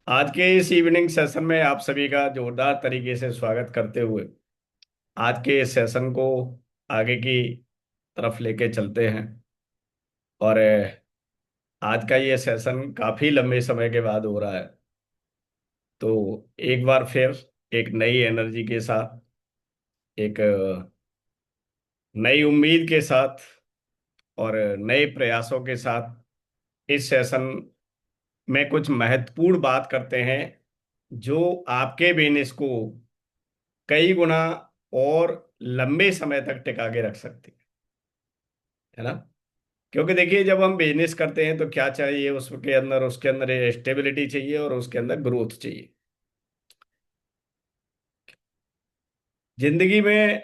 आज के इस इवनिंग सेशन में आप सभी का जोरदार तरीके से स्वागत करते हुए आज के इस सेशन को आगे की तरफ लेके चलते हैं। और आज का ये सेशन काफी लंबे समय के बाद हो रहा है। तो एक बार फिर एक नई एनर्जी के साथ, एक नई उम्मीद के साथ और नए प्रयासों के साथ इस सेशन में कुछ महत्वपूर्ण बात करते हैं जो आपके बिजनेस को कई गुना और लंबे समय तक टिका के रख सकती है ना। क्योंकि देखिए, जब हम बिजनेस करते हैं तो क्या चाहिए, उसके अंदर स्टेबिलिटी चाहिए और उसके अंदर ग्रोथ चाहिए। जिंदगी में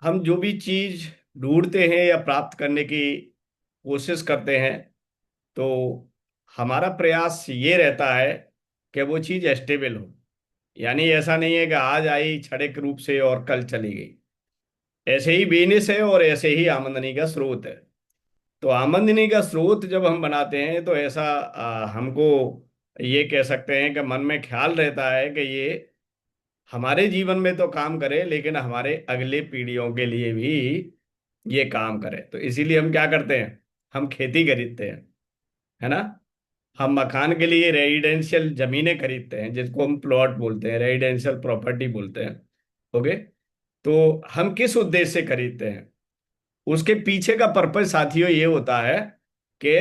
हम जो भी चीज ढूंढते हैं या प्राप्त करने की कोशिश करते हैं, तो हमारा प्रयास ये रहता है कि वो चीज स्टेबल हो। यानी ऐसा नहीं है कि आज आई क्षणिक रूप से और कल चली गई। ऐसे ही बिजनेस है और ऐसे ही आमदनी का स्रोत है। तो आमदनी का स्रोत जब हम बनाते हैं तो ऐसा हमको ये कह सकते हैं कि मन में ख्याल रहता है कि ये हमारे जीवन में तो काम करे, लेकिन हमारे अगले पीढ़ियों के लिए भी ये काम करे। तो इसीलिए हम क्या करते हैं, हम खेती खरीदते हैं, है ना। हम मकान के लिए रेजिडेंशियल जमीनें खरीदते हैं, जिसको हम प्लॉट बोलते हैं, रेजिडेंशियल प्रॉपर्टी बोलते हैं। ओके। तो हम किस उद्देश्य से खरीदते हैं, उसके पीछे का पर्पज साथियों ये होता है कि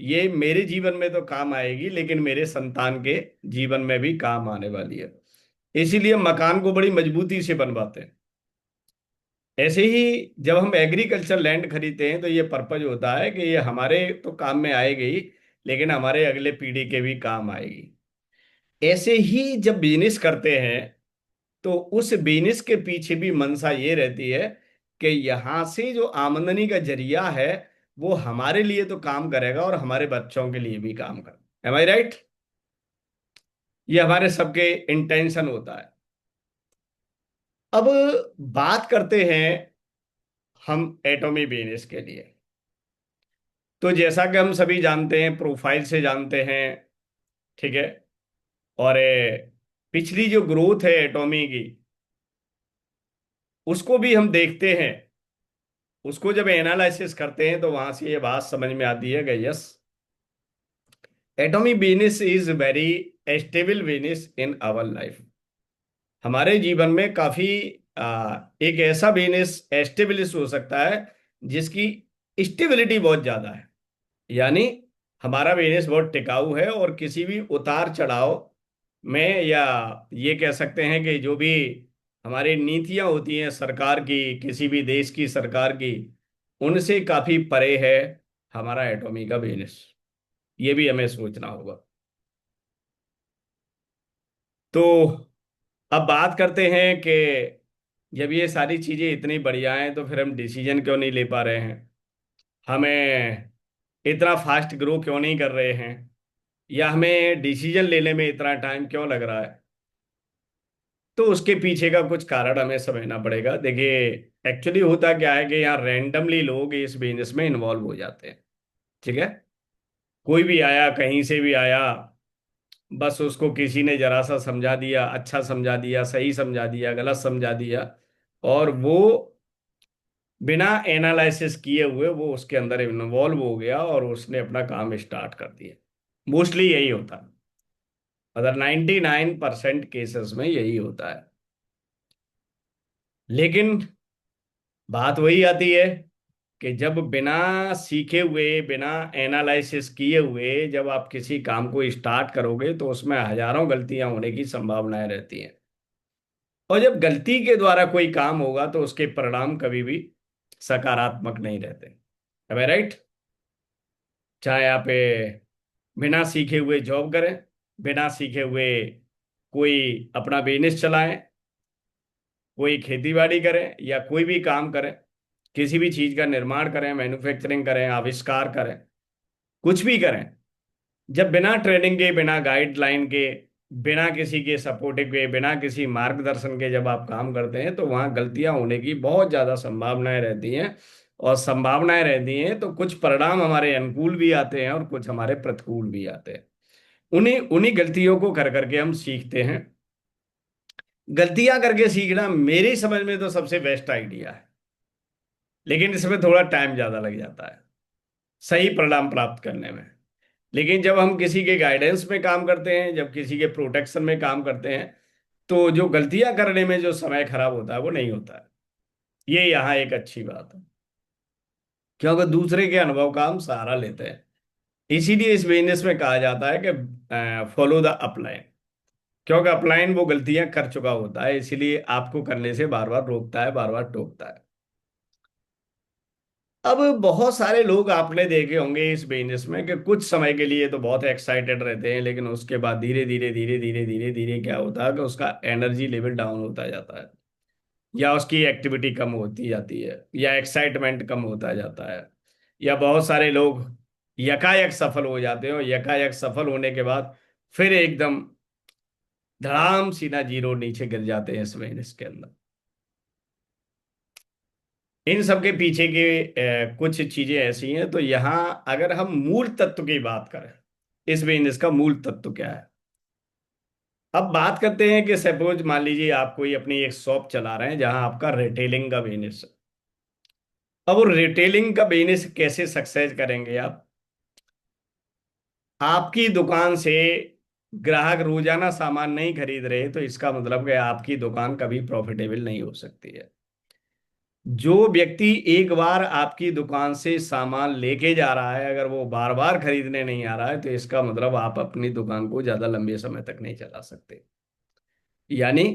ये मेरे जीवन में तो काम आएगी, लेकिन मेरे संतान के जीवन में भी काम आने वाली है। इसीलिए मकान को बड़ी मजबूती से बनवाते हैं। ऐसे ही जब हम एग्रीकल्चर लैंड खरीदते हैं तो ये पर्पज होता है कि ये हमारे तो काम में आएगी, लेकिन हमारे अगले पीढ़ी के भी काम आएगी। ऐसे ही जब बिजनेस करते हैं तो उस बिजनेस के पीछे भी मंशा ये रहती है कि यहां से जो आमदनी का जरिया है वो हमारे लिए तो काम करेगा और हमारे बच्चों के लिए भी काम करेगा। एम आई राइट? ये हमारे सबके इंटेंशन होता है। अब बात करते हैं हम एटॉमी बिजनेस के लिए। तो जैसा कि हम सभी जानते हैं, प्रोफाइल से जानते हैं, ठीक है। और पिछली जो ग्रोथ है एटॉमी की, उसको भी हम देखते हैं। उसको जब एनालिसिस करते हैं तो वहां से ये बात समझ में आती है कि yes, atomic business is very stable business in our life. हमारे जीवन में काफी एक ऐसा बिजनेस एस्टेब्लिश हो सकता है जिसकी स्टेबिलिटी बहुत ज्यादा है। यानी हमारा बिजनेस बहुत टिकाऊ है और किसी भी उतार चढ़ाव में, या ये कह सकते हैं कि जो भी हमारी नीतियां होती हैं सरकार की, किसी भी देश की सरकार की, उनसे काफी परे है हमारा एटॉमी का बिजनेस। ये भी हमें सोचना होगा। तो अब बात करते हैं कि जब ये सारी चीजें इतनी बढ़िया हैं तो फिर हम डिसीजन क्यों नहीं ले पा रहे हैं, हमें इतना फास्ट ग्रो क्यों नहीं कर रहे हैं, या हमें डिसीजन लेने में इतना टाइम क्यों लग रहा है। तो उसके पीछे का कुछ कारण हमें समझना पड़ेगा। देखिए, एक्चुअली होता क्या है कि यहाँ रैंडमली लोग इस बिजनेस में इन्वॉल्व हो जाते हैं। ठीक है। कोई भी आया, कहीं से भी आया, बस उसको किसी ने जरा सा समझा दिया, अच्छा समझा दिया, सही समझा दिया, गलत समझा दिया, और वो बिना एनालिसिस किए हुए वो उसके अंदर इन्वॉल्व हो गया और उसने अपना काम स्टार्ट कर दिया। मोस्टली यही होता है। अगर 99% केसेस में यही होता है। लेकिन बात वही आती है कि जब बिना सीखे हुए, बिना एनालिसिस किए हुए जब आप किसी काम को स्टार्ट करोगे तो उसमें हजारों गलतियां होने की संभावनाएं रहती हैं। और जब गलती के द्वारा कोई काम होगा तो उसके परिणाम कभी भी सकारात्मक नहीं रहते। है राइट? चाहे आप बिना सीखे हुए जॉब करें, बिना सीखे हुए कोई अपना बिजनेस चलाएं, कोई खेती बाड़ी करें, या कोई भी काम करें, किसी भी चीज का निर्माण करें, मैन्युफैक्चरिंग करें, आविष्कार करें, कुछ भी करें, जब बिना ट्रेनिंग के, बिना गाइडलाइन के, बिना किसी के सपोर्टिव के, बिना किसी मार्गदर्शन के जब आप काम करते हैं तो वहां गलतियां होने की बहुत ज्यादा संभावनाएं रहती हैं। और संभावनाएं रहती हैं तो कुछ परिणाम हमारे अनुकूल भी आते हैं और कुछ हमारे प्रतिकूल भी आते हैं। उन्हीं उन्हीं गलतियों को कर करके हम सीखते हैं। गलतियां करके सीखना मेरी समझ में तो सबसे बेस्ट आइडिया है, लेकिन इसमें थोड़ा टाइम ज्यादा लग जाता है सही परिणाम प्राप्त करने में। लेकिन जब हम किसी के गाइडेंस में काम करते हैं, जब किसी के प्रोटेक्शन में काम करते हैं, तो जो गलतियां करने में जो समय खराब होता है वो नहीं होता है। ये यहाँ एक अच्छी बात है, क्योंकि दूसरे के अनुभव का हम सहारा लेते हैं। इसीलिए इस बिजनेस में कहा जाता है कि फॉलो द अपलाइन, क्योंकि अपलाइन वो गलतियां कर चुका होता है, इसीलिए आपको करने से बार बार रोकता है, बार बार टोकता है। अब बहुत सारे लोग आपने देखे होंगे इस बिजनेस में कि कुछ समय के लिए तो बहुत एक्साइटेड रहते हैं, लेकिन उसके बाद धीरे धीरे धीरे धीरे धीरे धीरे क्या होता है कि उसका एनर्जी लेवल डाउन होता जाता है, या उसकी एक्टिविटी कम होती जाती है, या एक्साइटमेंट कम होता जाता है। या बहुत सारे लोग यकायक सफल हो जाते हैं, और यकायक सफल होने के बाद फिर एकदम धड़ाम सीधा जीरो नीचे गिर जाते हैं इस बिजनेस के अंदर। इन सब के पीछे के कुछ चीजें ऐसी हैं। तो यहाँ अगर हम मूल तत्व की बात करें, इस बिजनेस का मूल तत्व क्या है। अब बात करते हैं कि सपोज मान लीजिए आप कोई अपनी एक शॉप चला रहे हैं जहां आपका रिटेलिंग का बिजनेस है। अब वो रिटेलिंग का बिजनेस कैसे सक्सेस करेंगे आप। आपकी दुकान से ग्राहक रोजाना सामान नहीं खरीद रहे, तो इसका मतलब कि आपकी दुकान कभी प्रॉफिटेबल नहीं हो सकती है। जो व्यक्ति एक बार आपकी दुकान से सामान लेके जा रहा है, अगर वो बार बार खरीदने नहीं आ रहा है, तो इसका मतलब आप अपनी दुकान को ज्यादा लंबे समय तक नहीं चला सकते। यानी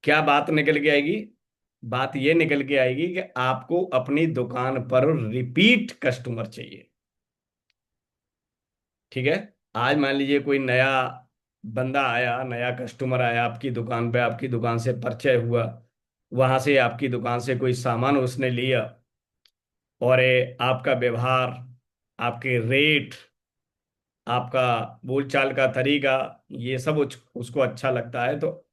क्या बात निकल के आएगी। बात ये निकल के आएगी कि आपको अपनी दुकान पर रिपीट कस्टमर चाहिए। ठीक है। आज मान लीजिए कोई नया बंदा आया, नया कस्टमर आया आपकी दुकान पे, आपकी दुकान से परिचय हुआ, वहां से आपकी दुकान से कोई सामान उसने लिया, और आपका व्यवहार, आपके रेट, आपका बोलचाल का तरीका, ये सब उसको अच्छा लगता है, तो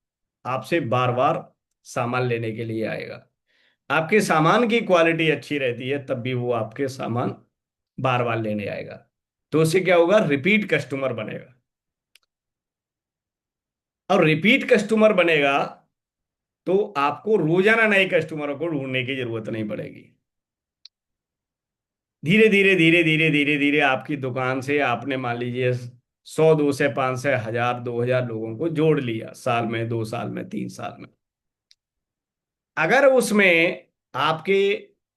आपसे बार बार सामान लेने के लिए आएगा। आपके सामान की क्वालिटी अच्छी रहती है तब भी वो आपके सामान बार बार लेने आएगा। तो उससे क्या होगा, रिपीट कस्टमर बनेगा। और रिपीट कस्टमर बनेगा तो आपको रोजाना नए कस्टमरों को ढूंढने की जरूरत नहीं पड़ेगी। धीरे धीरे धीरे धीरे धीरे धीरे आपकी दुकान से आपने मान लीजिए 100, 200, 500, 1000, 2000 लोगों को जोड़ लिया, साल में, 2 साल में, 3 साल में। अगर उसमें आपके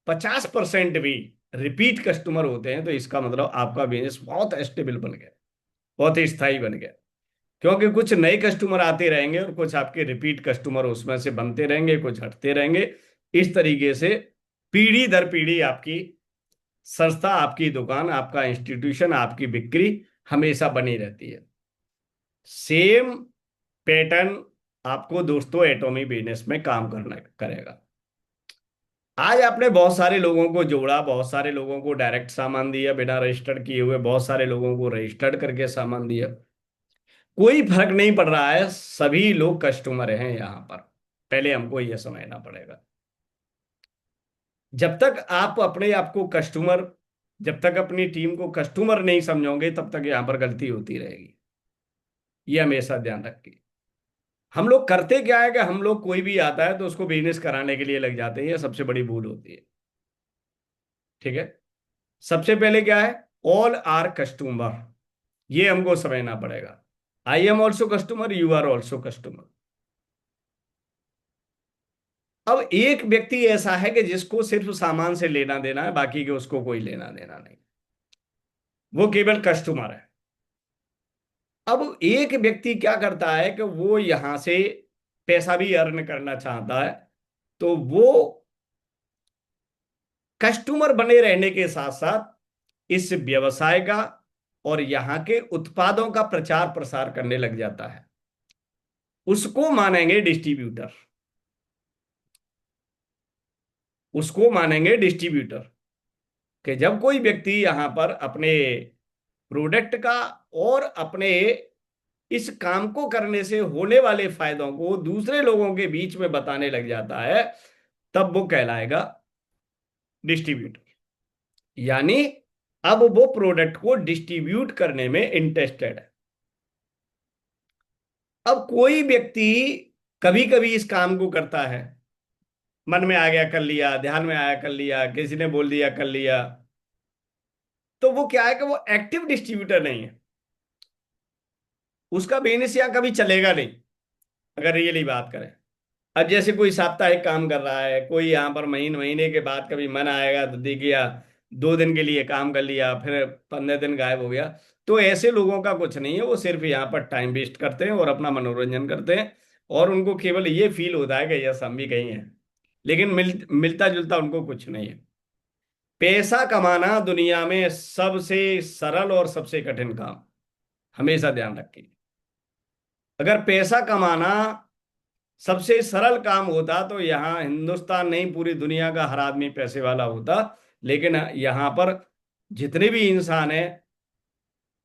50% भी रिपीट कस्टमर होते हैं, तो इसका मतलब आपका बिजनेस बहुत स्टेबल बन गया, बहुत ही स्थायी बन गया। क्योंकि कुछ नए कस्टमर आते रहेंगे और कुछ आपके रिपीट कस्टमर उसमें से बनते रहेंगे, कुछ हटते रहेंगे। इस तरीके से पीढ़ी दर पीढ़ी आपकी संस्था, आपकी दुकान, आपका इंस्टीट्यूशन, आपकी बिक्री हमेशा बनी रहती है। सेम पैटर्न आपको दोस्तों एटॉमी बिजनेस में काम करना करेगा। आज आपने बहुत सारे लोगों को जोड़ा, बहुत सारे लोगों को डायरेक्ट सामान दिया बिना रजिस्टर्ड किए हुए, बहुत सारे लोगों को रजिस्टर्ड करके सामान दिया। कोई फर्क नहीं पड़ रहा है, सभी लोग कस्टमर हैं यहां पर। पहले हमको यह समझना पड़ेगा। जब तक आप अपने आप को कस्टमर, जब तक अपनी टीम को कस्टमर नहीं समझोगे, तब तक यहां पर गलती होती रहेगी। ये हमेशा ध्यान रखिए। हम लोग करते क्या है कि हम लोग कोई भी आता है तो उसको बिजनेस कराने के लिए लग जाते हैं, ये सबसे बड़ी भूल होती है। ठीक है। सबसे पहले क्या है, ऑल आर कस्टमर, ये हमको समझना पड़ेगा। I am also customer, you are also customer. अब एक व्यक्ति ऐसा है कि जिसको सिर्फ सामान से लेना देना है, बाकी के उसको कोई लेना देना नहीं, वो केवल कस्टमर है। अब एक व्यक्ति क्या करता है कि वो यहां से पैसा भी अर्न करना चाहता है, तो वो कस्टमर बने रहने के साथ साथ इस व्यवसाय का और यहाँ के उत्पादों का प्रचार प्रसार करने लग जाता है। उसको मानेंगे डिस्ट्रीब्यूटर, उसको मानेंगे डिस्ट्रीब्यूटर। कि जब कोई व्यक्ति यहां पर अपने प्रोडक्ट का और अपने इस काम को करने से होने वाले फायदों को दूसरे लोगों के बीच में बताने लग जाता है, तब वो कहलाएगा डिस्ट्रीब्यूटर। यानी अब वो प्रोडक्ट को डिस्ट्रीब्यूट करने में इंटरेस्टेड है। अब कोई व्यक्ति कभी कभी इस काम को करता है, मन में आ गया कर लिया, ध्यान में आया कर लिया, किसी ने बोल दिया कर लिया, तो वो क्या है कि वो एक्टिव डिस्ट्रीब्यूटर नहीं है, उसका बिजनेस यहाँ कभी चलेगा नहीं, अगर रियली बात करें। अब जैसे कोई साप्ताहिक काम कर रहा है, कोई यहाँ पर महीने महीने के बाद कभी मन आएगा तो देख गया, 2 दिन के लिए काम कर लिया, फिर 15 दिन गायब हो गया। तो ऐसे लोगों का कुछ नहीं है, वो सिर्फ यहाँ पर टाइम वेस्ट करते हैं और अपना मनोरंजन करते हैं, और उनको केवल ये फील होता है कि यस हम भी कहीं हैं, लेकिन मिलता जुलता उनको कुछ नहीं है। पैसा कमाना दुनिया में सबसे सरल और सबसे कठिन काम, हमेशा ध्यान रखिए। अगर पैसा कमाना सबसे सरल काम होता तो यहाँ हिंदुस्तान नहीं पूरी दुनिया का हर आदमी पैसे वाला होता। लेकिन यहाँ पर जितने भी इंसान हैं,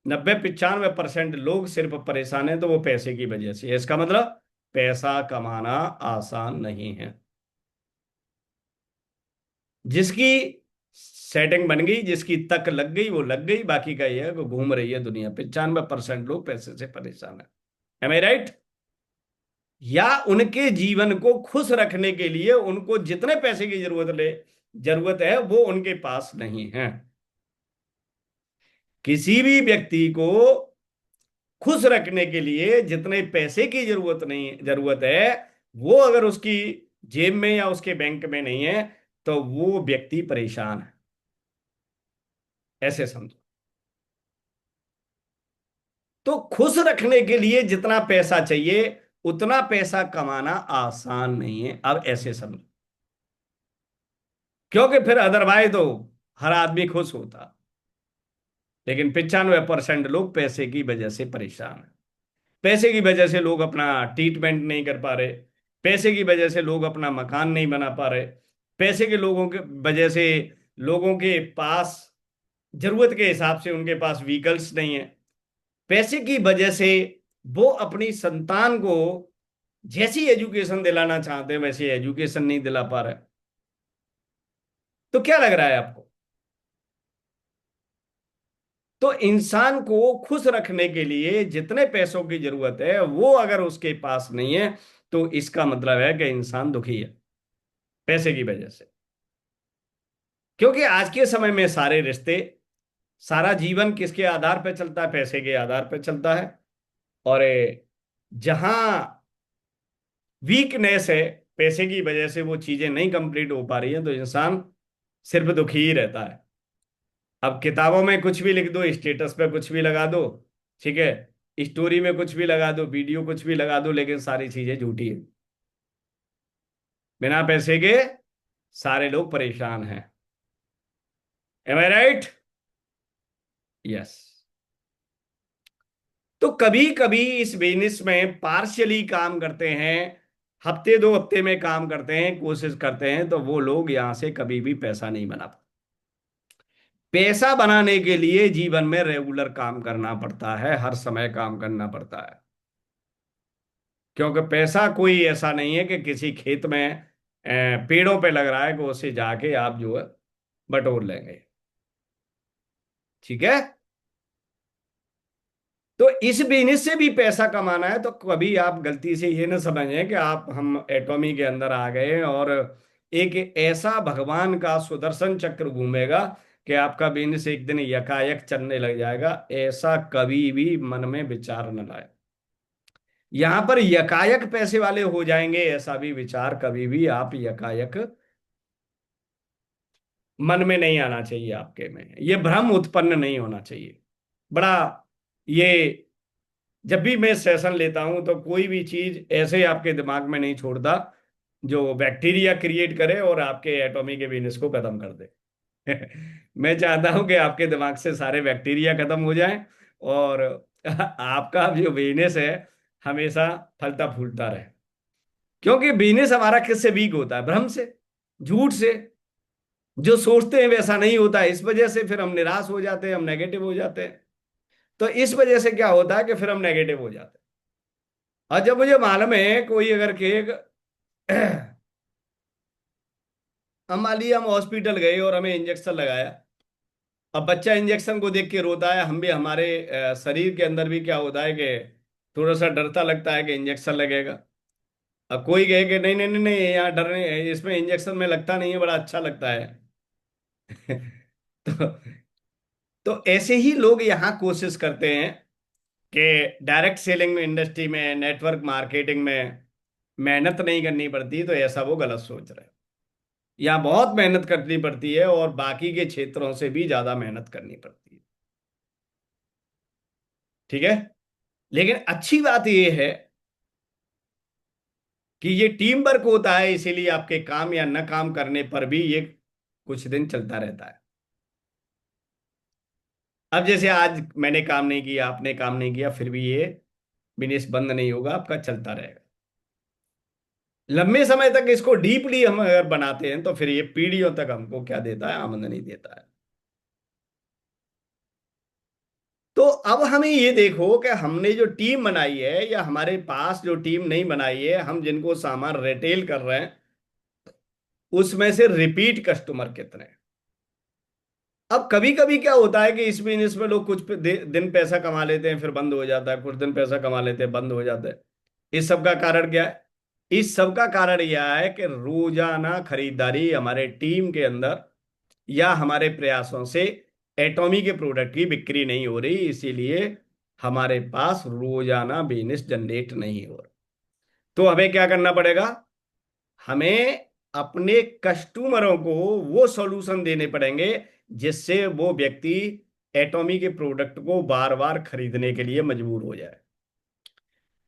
90-95% लोग सिर्फ परेशान हैं, तो वो पैसे की वजह से है। इसका मतलब पैसा कमाना आसान नहीं है। जिसकी सेटिंग बन गई, जिसकी तक लग गई वो लग गई, बाकी का ये है कि घूम रही है दुनिया। 95% लोग पैसे से परेशान है। एम आई राइट? या उनके जीवन को खुश रखने के लिए उनको जितने पैसे की जरूरत है वो उनके पास नहीं है। किसी भी व्यक्ति को खुश रखने के लिए जितने पैसे की जरूरत है, वो अगर उसकी जेब में या उसके बैंक में नहीं है, तो वो व्यक्ति परेशान है। ऐसे समझो। तो खुश रखने के लिए जितना पैसा चाहिए उतना पैसा कमाना आसान नहीं है, अब ऐसे समझो। क्योंकि फिर अदरवाइज तो हर आदमी खुश होता, लेकिन 95% लोग पैसे की वजह से परेशान हैं। पैसे की वजह से लोग अपना ट्रीटमेंट नहीं कर पा रहे, पैसे की वजह से लोग अपना मकान नहीं बना पा रहे, पैसे के लोगों के वजह से लोगों के पास जरूरत के हिसाब से उनके पास व्हीकल्स नहीं है। पैसे की वजह से वो अपनी संतान को जैसी एजुकेशन दिलाना चाहते हैं वैसी एजुकेशन नहीं दिला पा रहे। तो क्या लग रहा है आपको? तो इंसान को खुश रखने के लिए जितने पैसों की जरूरत है वो अगर उसके पास नहीं है, तो इसका मतलब है कि इंसान दुखी है पैसे की वजह से। क्योंकि आज के समय में सारे रिश्ते, सारा जीवन किसके आधार पर चलता है? पैसे के आधार पर चलता है। और जहां वीकनेस है, पैसे की वजह से वो चीजें नहीं कंप्लीट हो पा रही हैं, तो इंसान सिर्फ दुखी ही रहता है। अब किताबों में कुछ भी लिख दो, स्टेटस पे कुछ भी लगा दो, ठीक है, स्टोरी में कुछ भी लगा दो, वीडियो कुछ भी लगा दो, लेकिन सारी चीजें झूठी है। बिना पैसे के सारे लोग परेशान हैं। एम आई राइट? यस। तो कभी कभी इस बिजनेस में पार्शियली काम करते हैं, हफ्ते 2 हफ्ते में काम करते हैं, कोशिश करते हैं, तो वो लोग यहां से कभी भी पैसा नहीं बना पाते। पैसा बनाने के लिए जीवन में रेगुलर काम करना पड़ता है, हर समय काम करना पड़ता है। क्योंकि पैसा कोई ऐसा नहीं है कि किसी खेत में पेड़ों पे लग रहा है कि उसे जाके आप जो है बटोर लेंगे। ठीक है? तो इस बिजनेस से भी पैसा कमाना है, तो कभी आप गलती से ये ना समझें कि आप हम एटॉमी के अंदर आ गए और एक ऐसा भगवान का सुदर्शन चक्र घूमेगा कि आपका बिजनेस एक दिन यकायक चलने लग जाएगा। ऐसा कभी भी मन में विचार न लाए। यहां पर यकायक पैसे वाले हो जाएंगे, ऐसा भी विचार कभी भी आप यकायक मन में नहीं आना चाहिए। आपके में ये भ्रम उत्पन्न नहीं होना चाहिए। बड़ा ये, जब भी मैं सेशन लेता हूं तो कोई भी चीज ऐसे ही आपके दिमाग में नहीं छोड़ता जो बैक्टीरिया क्रिएट करे और आपके एटॉमी के बिजनेस को खत्म कर दे। मैं चाहता हूं कि आपके दिमाग से सारे बैक्टीरिया खत्म हो जाएं और आपका जो बिजनेस है हमेशा फलता फूलता रहे। क्योंकि बिजनेस हमारा किससे वीक होता है? भ्रम से, झूठ से। जो सोचते हैं वैसा नहीं होता, इस वजह से फिर हम निराश हो जाते हैं, हम नेगेटिव हो जाते हैं। तो इस वजह से क्या होता है कि फिर हम नेगेटिव हो जाते हैं। और जब मुझे मालूम है कोई अगर केक हम मान लिया हम हॉस्पिटल गए और हमें इंजेक्शन लगाया, अब बच्चा इंजेक्शन को देख के रोता है, हम भी हमारे शरीर के अंदर भी क्या होता है कि थोड़ा सा डरता लगता है कि इंजेक्शन लगेगा। अब कोई कहे कि नहीं नहीं नहीं नहीं, यहाँ डरने, इसमें इंजेक्शन में लगता नहीं है, बड़ा अच्छा लगता है। तो ऐसे ही लोग यहाँ कोशिश करते हैं कि डायरेक्ट सेलिंग में, इंडस्ट्री में, नेटवर्क मार्केटिंग में मेहनत नहीं करनी पड़ती, तो ऐसा वो गलत सोच रहे हैं। यहाँ बहुत मेहनत करनी पड़ती है, और बाकी के क्षेत्रों से भी ज्यादा मेहनत करनी पड़ती है। ठीक है। लेकिन अच्छी बात यह है कि ये टीम वर्क होता है, इसीलिए आपके काम या न काम करने पर भी ये कुछ दिन चलता रहता है। अब जैसे आज मैंने काम नहीं किया, आपने काम नहीं किया, फिर भी ये बिजनेस बंद नहीं होगा, आपका चलता रहेगा। लंबे समय तक इसको डीपली हम अगर बनाते हैं तो फिर ये पीढ़ियों तक हमको क्या देता है, आमदनी देता है। तो अब हमें ये देखो कि हमने जो टीम बनाई है, या हमारे पास जो टीम नहीं बनाई है, हम जिनको सामान रिटेल कर रहे हैं, उसमें से रिपीट कस्टमर कितने हैं। अब कभी कभी क्या होता है कि इस बिजनेस में लोग कुछ दिन पैसा कमा लेते हैं, फिर बंद हो जाता है, कुछ दिन पैसा कमा लेते हैं, बंद हो जाता है। इस सब का कारण क्या है? इस सब का कारण यह है कि रोजाना खरीदारी हमारे टीम के अंदर या हमारे प्रयासों से एटॉमी के प्रोडक्ट की बिक्री नहीं हो रही, इसीलिए हमारे पास रोजाना बिजनेस जनरेट नहीं हो रहा। तो हमें क्या करना पड़ेगा? हमें अपने कस्टमरों को वो सॉल्यूशन देने पड़ेंगे जिससे वो व्यक्ति एटॉमी के प्रोडक्ट को बार बार खरीदने के लिए मजबूर हो जाए,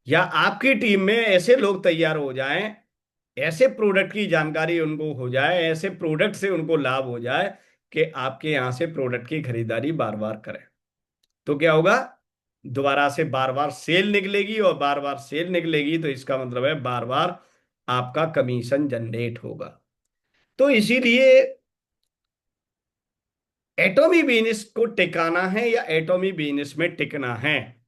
या आपकी टीम में ऐसे लोग तैयार हो जाएं, ऐसे प्रोडक्ट की जानकारी उनको हो जाए, ऐसे प्रोडक्ट से उनको लाभ हो जाए कि आपके यहां से प्रोडक्ट की खरीदारी बार बार करें। तो क्या होगा? दोबारा से बार बार सेल निकलेगी, और बार बार सेल निकलेगी तो इसका मतलब है बार बार आपका कमीशन जनरेट होगा। तो इसीलिए एटॉमी बिजनेस को टिकाना है, या एटॉमी बिजनेस में टिकना है,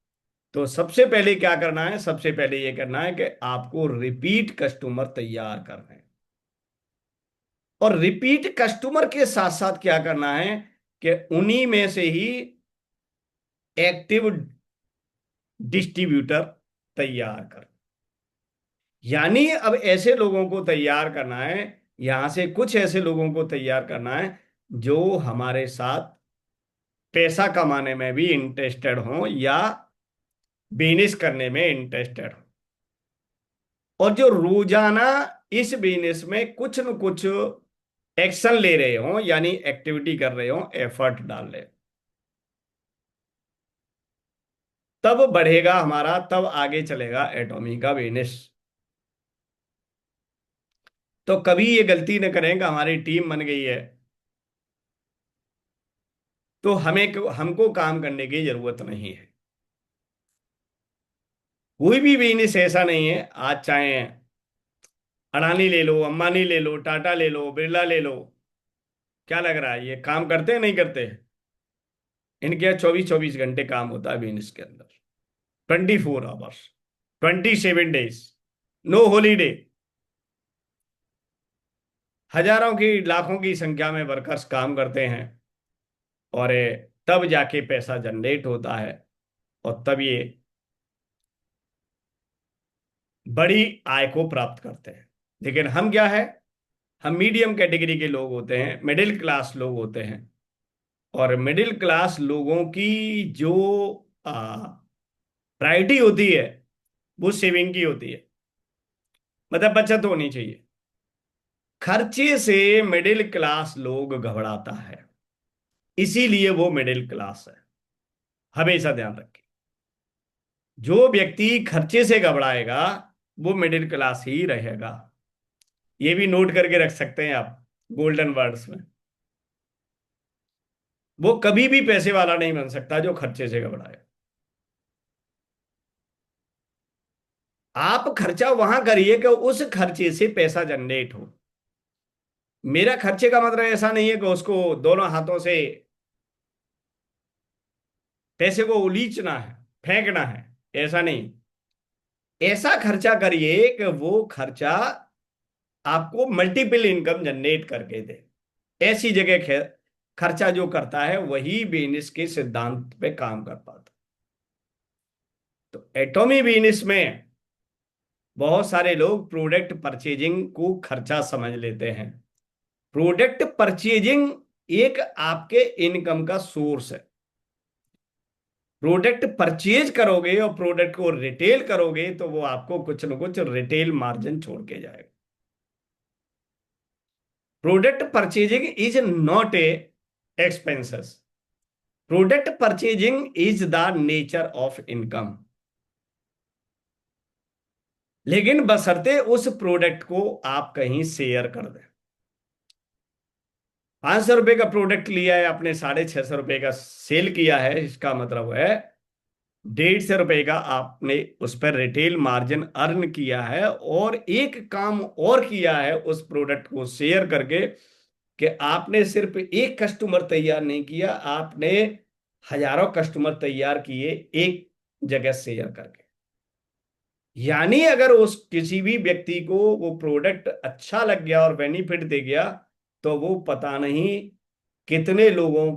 तो सबसे पहले क्या करना है? सबसे पहले ये करना है कि आपको रिपीट कस्टमर तैयार करना है। और रिपीट कस्टमर के साथ साथ क्या करना है कि उन्हीं में से ही एक्टिव डिस्ट्रीब्यूटर तैयार कर। यानी अब ऐसे लोगों को तैयार करना है, यहां से कुछ ऐसे लोगों को तैयार करना है जो हमारे साथ पैसा कमाने में भी इंटरेस्टेड हों, या बिजनेस करने में इंटरेस्टेड हो, और जो रोजाना इस बिजनेस में कुछ न कुछ एक्शन ले रहे हों, यानी एक्टिविटी कर रहे हों, एफर्ट डाल रहे हों। तब बढ़ेगा हमारा, तब आगे चलेगा एटॉमी का बिजनेस। तो कभी ये गलती न करें कि हमारी टीम बन गई है तो हमको काम करने की जरूरत नहीं है। कोई भी बिजनेस ऐसा नहीं है, आज चाहे अडानी ले लो, अंबानी ले लो, टाटा ले लो, बिरला ले लो, क्या लग रहा है ये काम करते हैं नहीं करते? इनके यहाँ 24-24 घंटे काम होता है बिजनेस के अंदर, 24 आवर्स, 27 डेज, नो हॉलीडे। हजारों की, लाखों की संख्या में वर्कर्स काम करते हैं, और तब जाके पैसा जनरेट होता है, और तब ये बड़ी आय को प्राप्त करते हैं। लेकिन हम क्या है? हम मीडियम कैटेगरी के लोग होते हैं, मिडिल क्लास लोग होते हैं। और मिडिल क्लास लोगों की जो प्रायोरिटी होती है, वो सेविंग की होती है, मतलब बचत होनी चाहिए। खर्चे से मिडिल क्लास लोग घबराता है, इसीलिए वो मिडिल क्लास है। हमेशा ध्यान रखें, जो व्यक्ति खर्चे से घबराएगा वो मिडिल क्लास ही रहेगा। ये भी नोट करके रख सकते हैं आप गोल्डन वर्ड्स में। वो कभी भी पैसे वाला नहीं बन सकता जो खर्चे से घबराए। आप खर्चा वहां करिए कि उस खर्चे से पैसा जनरेट हो। मेरा खर्चे का मतलब ऐसा नहीं है कि उसको दोनों हाथों से पैसे को उलीचना है, फेंकना है, ऐसा नहीं। ऐसा खर्चा करिए कि वो खर्चा आपको मल्टीपल इनकम जनरेट करके दे। ऐसी जगह खर्चा जो करता है वही बिजनेस के सिद्धांत पे काम कर पाता। तो एटॉमी बिजनेस में बहुत सारे लोग प्रोडक्ट परचेजिंग को खर्चा समझ लेते हैं। प्रोडक्ट परचेजिंग एक आपके इनकम का सोर्स है। प्रोडक्ट परचेज करोगे और प्रोडक्ट को रिटेल करोगे तो वो आपको कुछ ना कुछ रिटेल मार्जिन छोड़ के जाएगा। Product purchasing is not a expenses. Product purchasing is the nature of income. लेकिन बशर्ते उस प्रोडक्ट को आप कहीं शेयर कर दें। 500 रुपए का प्रोडक्ट लिया है आपने, 650 रुपए का सेल किया है, इसका मतलब है 150 रुपए का आपने उस पर रिटेल मार्जिन अर्न किया है। और एक काम और किया है उस प्रोडक्ट को शेयर करके, कि आपने सिर्फ एक कस्टमर तैयार नहीं किया, आपने हजारों कस्टमर तैयार किए एक जगह शेयर करके। यानी अगर उस किसी भी व्यक्ति को वो प्रोडक्ट अच्छा लग गया और बेनिफिट दे गया, तो वो पता नहीं कितने लोगों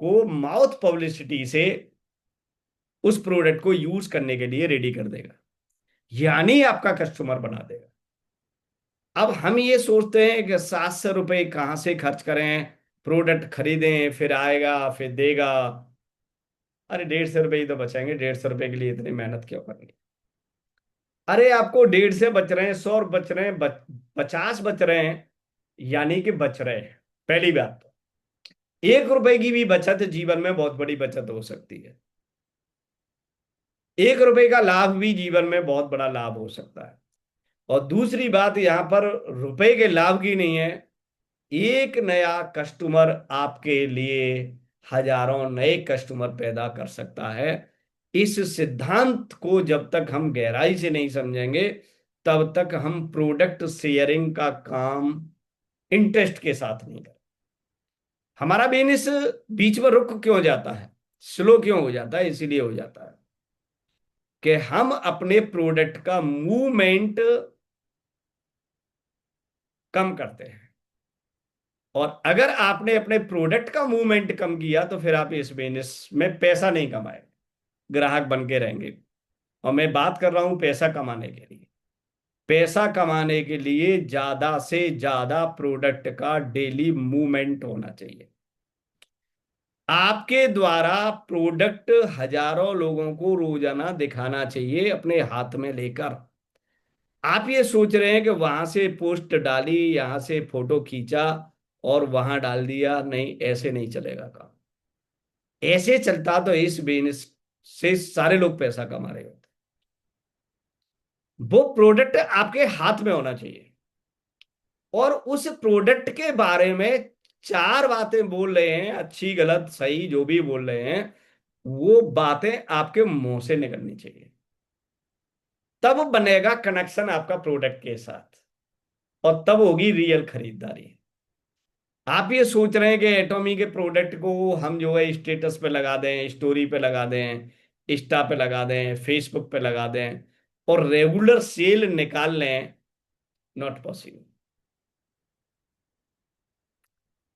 को माउथ पब्लिसिटी से उस प्रोडक्ट को यूज करने के लिए रेडी कर देगा, यानी आपका कस्टमर बना देगा। अब हम ये सोचते हैं कि 700 रुपए कहाँ से खर्च करें, प्रोडक्ट खरीदें फिर आएगा फिर देगा। अरे 150 रुपए ही तो बचेंगे, 150 रुपए के लिए इतनी मेहनत क्यों करनी। अरे आपको 150 से बच रहे हैं, 100 बच रहे हैं, 50 बच रहे हैं, यानी कि बच रहे हैं। पहली बात तो 1 रुपए की भी बचत जीवन में बहुत बड़ी बचत हो सकती है। 1 रुपए का लाभ भी जीवन में बहुत बड़ा लाभ हो सकता है। और दूसरी बात यहां पर रुपए के लाभ की नहीं है, एक नया कस्टमर आपके लिए हजारों नए कस्टमर पैदा कर सकता है। इस सिद्धांत को जब तक हम गहराई से नहीं समझेंगे, तब तक हम प्रोडक्ट शेयरिंग का काम इंटरेस्ट के साथ नहीं करें। हमारा बिजनेस बीच में रुक क्यों जाता है, स्लो क्यों हो जाता है? इसीलिए हो जाता है कि हम अपने प्रोडक्ट का मूवमेंट कम करते हैं। और अगर आपने अपने प्रोडक्ट का मूवमेंट कम किया तो फिर आप इस बिजनेस में पैसा नहीं कमाए, ग्राहक बन के रहेंगे। और मैं बात कर रहा हूं पैसा कमाने के लिए। पैसा कमाने के लिए ज्यादा से ज्यादा प्रोडक्ट का डेली मूवमेंट होना चाहिए। आपके द्वारा प्रोडक्ट हजारों लोगों को रोजाना दिखाना चाहिए अपने हाथ में लेकर। आप ये सोच रहे हैं कि वहां से पोस्ट डाली, यहां से फोटो खींचा और वहां डाल दिया, नहीं, ऐसे नहीं चलेगा काम। ऐसे चलता तो इस बिजनेस से सारे लोग पैसा कमा रहे होते। वो प्रोडक्ट आपके हाथ में होना चाहिए और उस प्रोडक्ट के बारे में चार बातें बोल रहे हैं, अच्छी गलत सही जो भी बोल रहे हैं, वो बातें आपके मुंह से निकलनी चाहिए। तब बनेगा कनेक्शन आपका प्रोडक्ट के साथ और तब होगी रियल खरीदारी। आप ये सोच रहे हैं कि एटॉमी के प्रोडक्ट को हम जो है स्टेटस पे लगा दें, स्टोरी पे लगा दें, इंस्टा पे लगा दें, फेसबुक पे लगा दें और रेगुलर सेल निकाल लें, नॉट पॉसिबल।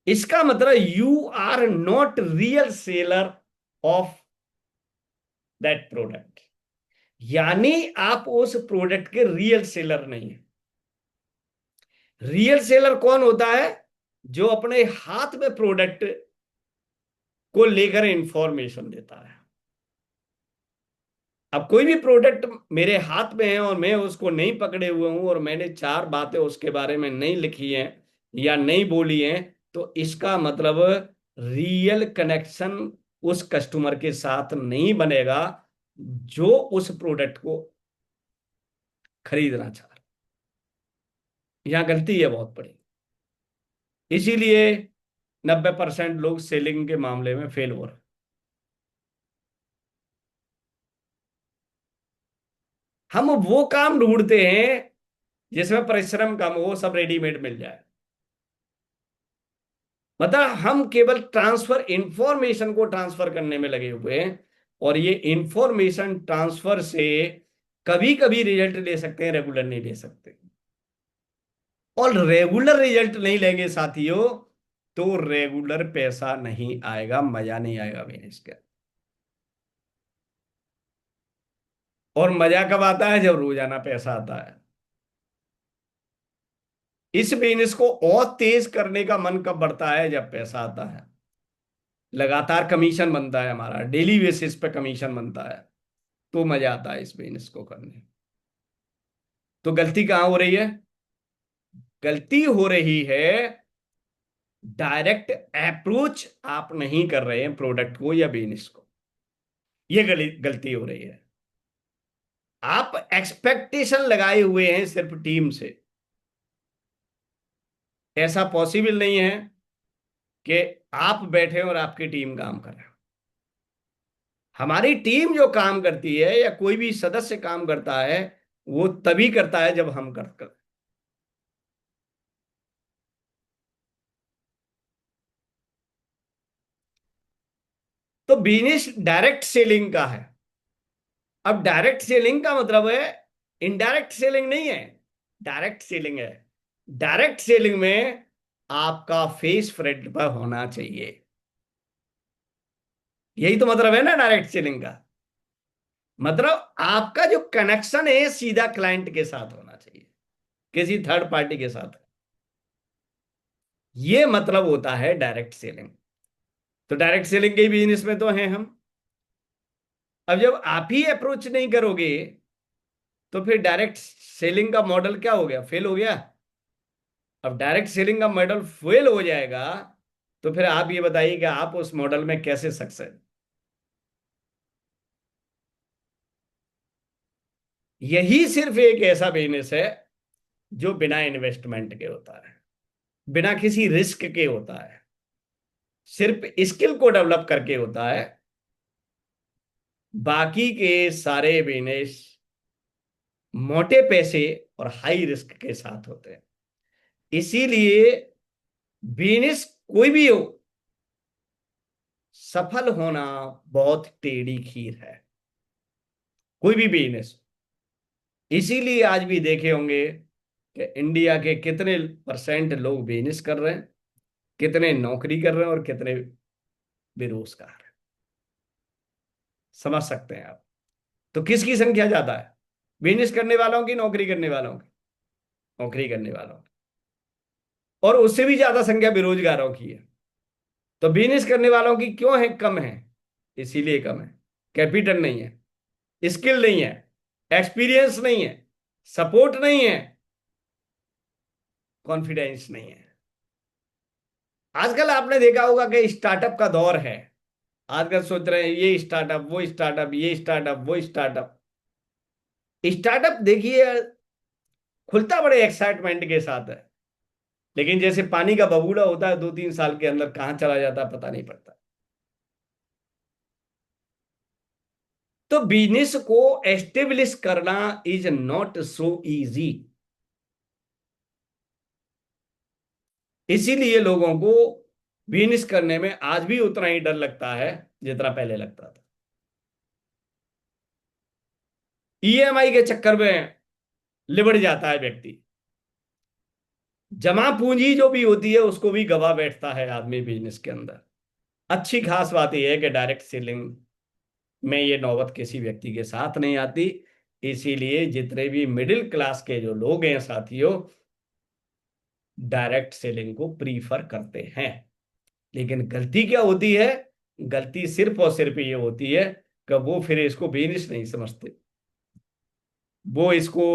इसका मतलब you are not real seller of that product, यानी आप उस प्रोडक्ट के रियल सेलर नहीं है। रियल सेलर कौन होता है? जो अपने हाथ में प्रोडक्ट को लेकर इंफॉर्मेशन देता है। अब कोई भी प्रोडक्ट मेरे हाथ में है और मैं उसको नहीं पकड़े हुए हूं और मैंने चार बातें उसके बारे में नहीं लिखी हैं या नहीं बोली हैं, तो इसका मतलब रियल कनेक्शन उस कस्टमर के साथ नहीं बनेगा जो उस प्रोडक्ट को खरीदना चाह रहा। यहां गलती है बहुत बड़ी। इसीलिए 90% लोग सेलिंग के मामले में फेल हो रहे हैं। हम वो काम ढूंढते हैं जिसमें परिश्रम कम हो, सब रेडीमेड मिल जाए। मतलब हम केवल ट्रांसफर इंफॉर्मेशन को ट्रांसफर करने में लगे हुए हैं और ये इंफॉर्मेशन ट्रांसफर से कभी कभी रिजल्ट ले सकते हैं, रेगुलर नहीं ले सकते। और रेगुलर रिजल्ट नहीं लेंगे साथियों तो रेगुलर पैसा नहीं आएगा, मजा नहीं आएगा बिजनेस का। और मजा कब आता है? जब रोजाना पैसा आता है। इस बिजनेस को और तेज करने का मन कब बढ़ता है? जब पैसा आता है, लगातार कमीशन बनता है, हमारा डेली बेसिस पे कमीशन बनता है, तो मजा आता है इस बिजनेस को करने। तो गलती कहाँ हो रही है? गलती हो रही है, डायरेक्ट अप्रोच आप नहीं कर रहे हैं प्रोडक्ट को या बिजनेस को। ये गलती हो रही है। आप एक्सपेक्टेशन लगाए हुए हैं सिर्फ टीम से। ऐसा पॉसिबल नहीं है कि आप बैठे और आपकी टीम काम कर रहे हो। हमारी टीम जो काम करती है या कोई भी सदस्य काम करता है, वो तभी करता है जब हम कर। तो बिजनेस डायरेक्ट सेलिंग का है। अब डायरेक्ट सेलिंग का मतलब है इनडायरेक्ट सेलिंग नहीं है, डायरेक्ट सेलिंग है। डायरेक्ट सेलिंग में आपका फेस फ्रंट पर होना चाहिए। यही तो मतलब है ना डायरेक्ट सेलिंग का। मतलब आपका जो कनेक्शन है सीधा क्लाइंट के साथ होना चाहिए, किसी थर्ड पार्टी के साथ। ये मतलब होता है डायरेक्ट सेलिंग। तो डायरेक्ट सेलिंग के बिजनेस में तो हैं हम। अब जब आप ही अप्रोच नहीं करोगे, तो फिर डायरेक्ट सेलिंग का मॉडल क्या हो गया? फेल हो गया। अब डायरेक्ट सेलिंग का मॉडल फेल हो जाएगा, तो फिर आप ये बताइए कि आप उस मॉडल में कैसे सक्सेस। यही सिर्फ एक ऐसा बिजनेस है जो बिना इन्वेस्टमेंट के होता है, बिना किसी रिस्क के होता है, सिर्फ स्किल को डेवलप करके होता है। बाकी के सारे बिजनेस मोटे पैसे और हाई रिस्क के साथ होते हैं। इसीलिए बिजनेस कोई भी हो, सफल होना बहुत टेढ़ी खीर है, कोई भी बिजनेस। इसीलिए आज भी देखे होंगे कि इंडिया के कितने परसेंट लोग बिजनेस कर रहे हैं, कितने नौकरी कर रहे हैं और कितने बेरोजगार हैं। समझ सकते हैं आप? तो किसकी संख्या ज्यादा है, बिजनेस करने वालों की, नौकरी करने वालों की? नौकरी करने वालों की। और उससे भी ज्यादा संख्या बेरोजगारों की है। तो बिजनेस करने वालों की क्यों है? कम है। इसीलिए कम है, कैपिटल नहीं है, स्किल नहीं है, एक्सपीरियंस नहीं है, सपोर्ट नहीं है, कॉन्फिडेंस नहीं है। आजकल आपने देखा होगा कि स्टार्टअप का दौर है। आजकल सोच रहे हैं ये स्टार्टअप, वो स्टार्टअप, ये स्टार्टअप, वो स्टार्टअप। स्टार्टअप देखिए, खुलता बड़े एक्साइटमेंट के साथ है, लेकिन जैसे पानी का बबूला होता है, 2-3 साल के अंदर कहां चला जाता है पता नहीं पड़ता। तो बिजनेस को एस्टेब्लिश करना इज नॉट सो इजी। इसीलिए लोगों को बिजनेस करने में आज भी उतना ही डर लगता है जितना पहले लगता था। ईएमआई के चक्कर में लिबड़ जाता है व्यक्ति। जमा पूंजी जो भी होती है उसको भी गवा बैठता है आदमी बिजनेस के अंदर। अच्छी खास बात यह है कि डायरेक्ट सेलिंग में ये नौबत किसी व्यक्ति के साथ नहीं आती। इसीलिए जितने भी मिडिल क्लास के जो लोग हैं साथियों, डायरेक्ट सेलिंग को प्रीफर करते हैं। लेकिन गलती क्या होती है? गलती सिर्फ और सिर्फ ये होती है कि वो फिर इसको बिजनेस नहीं समझते। वो इसको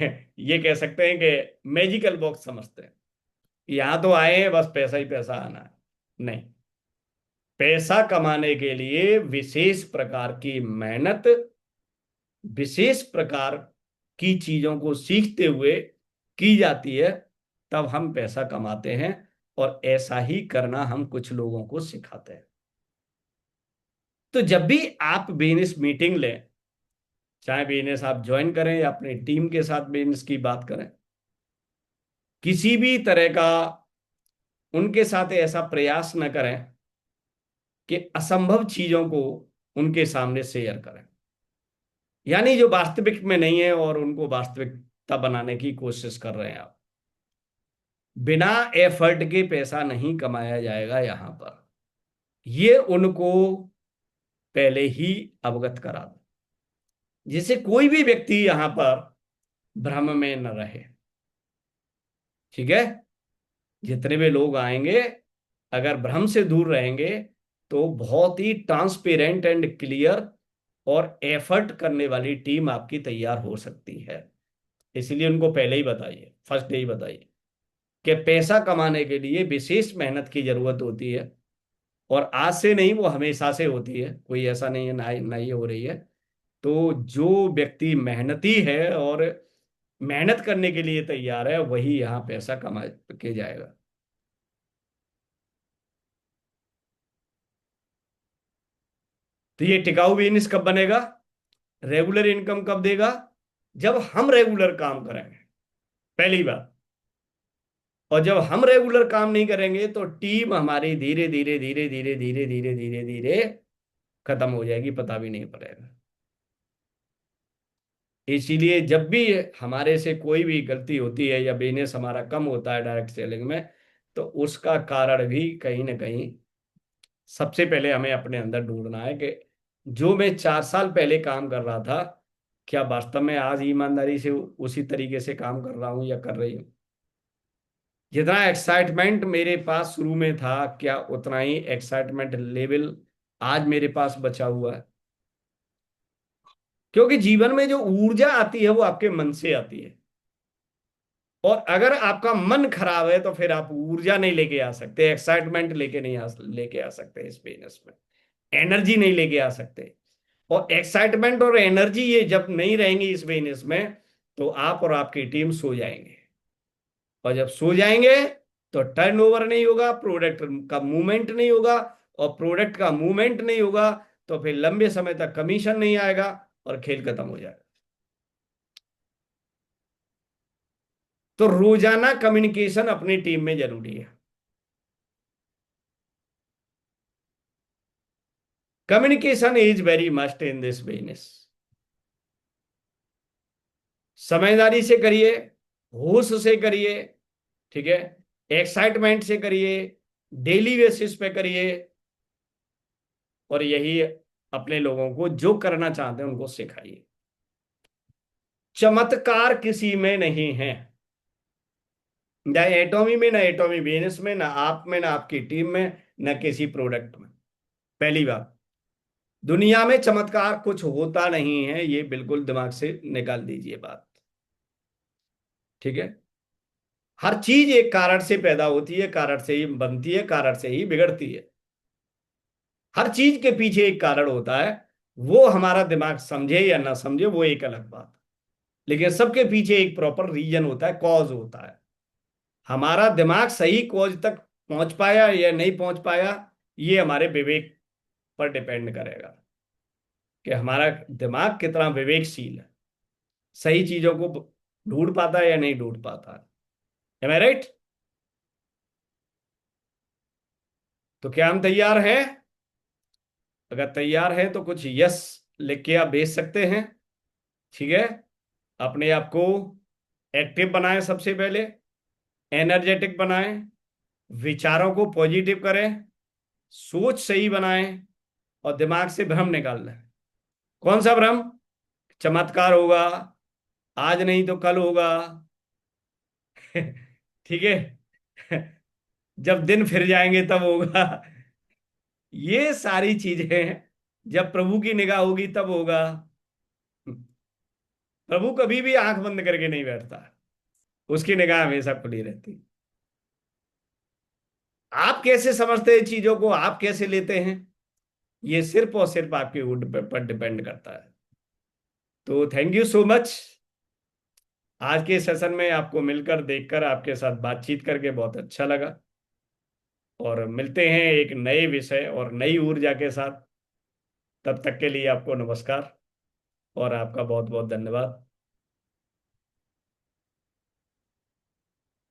ये कह सकते हैं कि मैजिकल बॉक्स समझते हैं। यहां तो आए हैं बस पैसा ही पैसा आना है। नहीं, पैसा कमाने के लिए विशेष प्रकार की मेहनत, विशेष प्रकार की चीजों को सीखते हुए की जाती है, तब हम पैसा कमाते हैं। और ऐसा ही करना हम कुछ लोगों को सिखाते हैं। तो जब भी आप बिजनेस मीटिंग लें, चाहे बिजनेस आप ज्वाइन करें या अपनी टीम के साथ बिजनेस की बात करें, किसी भी तरह का उनके साथ ऐसा प्रयास न करें कि असंभव चीजों को उनके सामने शेयर करें, यानी जो वास्तविक में नहीं है और उनको वास्तविकता बनाने की कोशिश कर रहे हैं आप। बिना एफर्ट के पैसा नहीं कमाया जाएगा यहां पर। ये उनको पहले ही अवगत करा दो। जिससे कोई भी व्यक्ति यहां पर भ्रम में न रहे। ठीक है। जितने भी लोग आएंगे, अगर भ्रम से दूर रहेंगे, तो बहुत ही ट्रांसपेरेंट एंड क्लियर और एफर्ट करने वाली टीम आपकी तैयार हो सकती है। इसलिए उनको पहले ही बताइए, फर्स्ट डे ही बताइए कि पैसा कमाने के लिए विशेष मेहनत की जरूरत होती है, और आज से नहीं, वो हमेशा से होती है, कोई ऐसा नहीं है ना, ना ही हो रही है। तो जो व्यक्ति मेहनती है और मेहनत करने के लिए तैयार है, वही यहाँ पैसा कमा के जाएगा। तो ये टिकाऊ बिजनेस कब बनेगा, रेगुलर इनकम कब देगा, जब हम रेगुलर काम करेंगे, पहली बात। और जब हम रेगुलर काम नहीं करेंगे, तो टीम हमारी धीरे धीरे धीरे धीरे धीरे धीरे धीरे धीरे खत्म हो जाएगी, पता भी नहीं पड़ेगा। इसीलिए जब भी हमारे से कोई भी गलती होती है या बिजनेस हमारा कम होता है डायरेक्ट सेलिंग में, तो उसका कारण भी कहीं ना कहीं सबसे पहले हमें अपने अंदर ढूंढना है कि जो मैं 4 साल पहले काम कर रहा था, क्या वास्तव में आज ईमानदारी से उसी तरीके से काम कर रहा हूं या कर रही हूँ। जितना एक्साइटमेंट मेरे पास शुरू में था, क्या उतना ही एक्साइटमेंट लेवल आज मेरे पास बचा हुआ है। क्योंकि जीवन में जो ऊर्जा आती है, वो आपके मन से आती है। और अगर आपका मन खराब है, तो फिर आप ऊर्जा नहीं लेके आ सकते, एक्साइटमेंट लेके आ सकते इस बिजनेस में, एनर्जी नहीं लेके आ सकते। और एक्साइटमेंट और एनर्जी ये जब नहीं रहेंगी इस बिजनेस में, तो आप और आपकी टीम सो जाएंगे। और जब सो जाएंगे, तो टर्नओवर नहीं होगा, प्रोडक्ट का मूवमेंट नहीं होगा। और प्रोडक्ट का मूवमेंट नहीं होगा, तो फिर लंबे समय तक कमीशन नहीं आएगा, और खेल खत्म हो जाएगा। तो रोजाना कम्युनिकेशन अपनी टीम में जरूरी है। Communication is very must in this business. समझदारी से करिए, होश से करिए, ठीक है, एक्साइटमेंट से करिए, डेली बेसिस पे करिए। और यही अपने लोगों को जो करना चाहते हैं उनको सिखाइए। चमत्कार किसी में नहीं है, ना एटॉमी में, ना एटॉमी बिजनेस में, ना आप में, ना आपकी टीम में, ना किसी प्रोडक्ट में। पहली बात, दुनिया में चमत्कार कुछ होता नहीं है, ये बिल्कुल दिमाग से निकाल दीजिए बात। ठीक है। हर चीज एक कारण से पैदा होती है, कारण से ही बनती है, कारण से ही बिगड़ती है। हर चीज के पीछे एक कारण होता है। वो हमारा दिमाग समझे या ना समझे, वो एक अलग बात। लेकिन सबके पीछे एक प्रॉपर रीजन होता है, कॉज होता है। हमारा दिमाग सही कॉज तक पहुंच पाया या नहीं पहुंच पाया, ये हमारे विवेक पर डिपेंड करेगा कि हमारा दिमाग कितना विवेकशील है, सही चीजों को ढूंढ पाता है या नहीं ढूंढ पाता है। एम आई राइट? तो क्या हम तैयार हैं? अगर तैयार हैं तो कुछ यस लिख के आप भेज सकते हैं। ठीक है। अपने आप को एक्टिव बनाएं, सबसे पहले एनर्जेटिक बनाएं, विचारों को पॉजिटिव करें, सोच सही बनाएं, और दिमाग से भ्रम निकाल लें। कौन सा भ्रम? चमत्कार होगा, आज नहीं तो कल होगा। ठीक है। जब दिन फिर जाएंगे तब होगा। ये सारी चीजें जब प्रभु की निगाह होगी तब होगा। प्रभु कभी भी आंख बंद करके नहीं बैठता, उसकी निगाह हमेशा खुली रहती। आप कैसे समझते हैं चीजों को, आप कैसे लेते हैं, ये सिर्फ और सिर्फ आपके पर डिपेंड करता है। तो थैंक यू सो मच। आज के सेशन में आपको मिलकर, देखकर, आपके साथ बातचीत करके बहुत अच्छा लगा। और मिलते हैं एक नए विषय और नई ऊर्जा के साथ। तब तक के लिए आपको नमस्कार, और आपका बहुत बहुत धन्यवाद।